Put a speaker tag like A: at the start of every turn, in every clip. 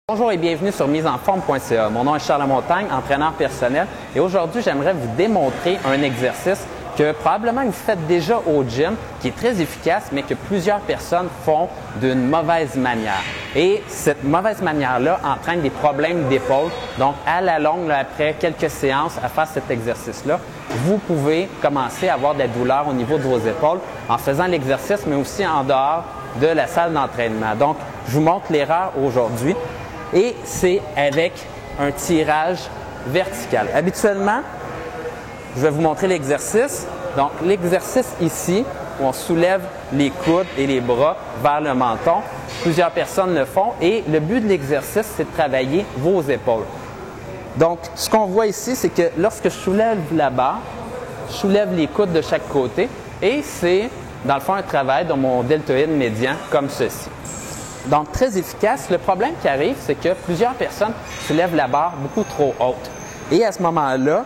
A: Bonjour et bienvenue sur misesenforme.ca. Mon nom est Charles Lamontagne, entraîneur personnel, et aujourd'hui, j'aimerais vous démontrer un exercice que probablement vous faites déjà au gym, qui est très efficace, mais que plusieurs personnes font d'une mauvaise manière. Et cette mauvaise manière-là entraîne des problèmes d'épaule. Donc, à la longue, après quelques séances à faire cet exercice-là, vous pouvez commencer à avoir de la douleur au niveau de vos épaules en faisant l'exercice, mais aussi en dehors de la salle d'entraînement. Donc, je vous montre l'erreur aujourd'hui. Et c'est avec un tirage vertical. Habituellement, je vais vous montrer l'exercice. Donc, l'exercice ici, où on soulève les coudes et les bras vers le menton. Plusieurs personnes le font et le but de l'exercice, c'est de travailler vos épaules. Donc, ce qu'on voit ici, c'est que lorsque je soulève la barre, je soulève les coudes de chaque côté et c'est, dans le fond, un travail de mon deltoïde médian comme ceci. Donc, très efficace. Le problème qui arrive, c'est que plusieurs personnes soulèvent la barre beaucoup trop haute. Et à ce moment-là,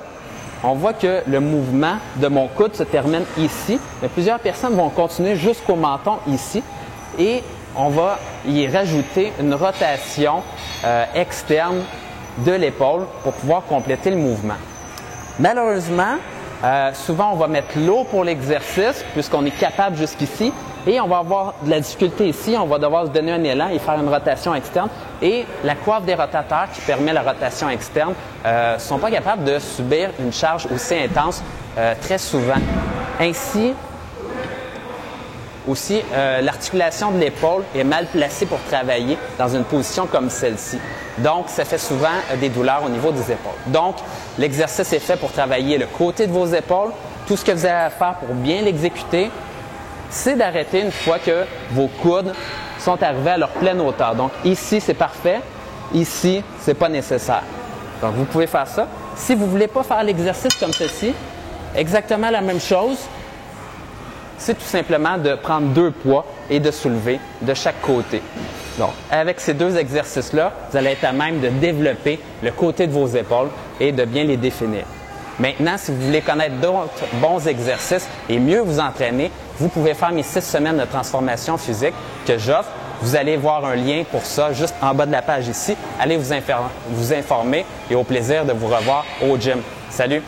A: on voit que le mouvement de mon coude se termine ici, mais plusieurs personnes vont continuer jusqu'au menton ici et on va y rajouter une rotation externe de l'épaule pour pouvoir compléter le mouvement. Malheureusement, souvent on va mettre l'eau pour l'exercice puisqu'on est capable jusqu'ici. Et on va avoir de la difficulté ici, on va devoir se donner un élan et faire une rotation externe. Et la coiffe des rotateurs qui permet la rotation externe ne sont pas capables de subir une charge aussi intense très souvent. Ainsi, aussi, l'articulation de l'épaule est mal placée pour travailler dans une position comme celle-ci. Donc, ça fait souvent des douleurs au niveau des épaules. Donc, l'exercice est fait pour travailler le côté de vos épaules. Tout ce que vous avez à faire pour bien l'exécuter, c'est d'arrêter une fois que vos coudes sont arrivés à leur pleine hauteur. Donc ici, c'est parfait. Ici, c'est pas nécessaire. Donc vous pouvez faire ça. Si vous ne voulez pas faire l'exercice comme ceci, exactement la même chose, c'est tout simplement de prendre deux poids et de soulever de chaque côté. Donc avec ces deux exercices-là, vous allez être à même de développer le côté de vos épaules et de bien les définir. Maintenant, si vous voulez connaître d'autres bons exercices et mieux vous entraîner, vous pouvez faire mes 6 semaines de transformation physique que j'offre. Vous allez voir un lien pour ça juste en bas de la page ici. Allez vous informer et au plaisir de vous revoir au gym. Salut!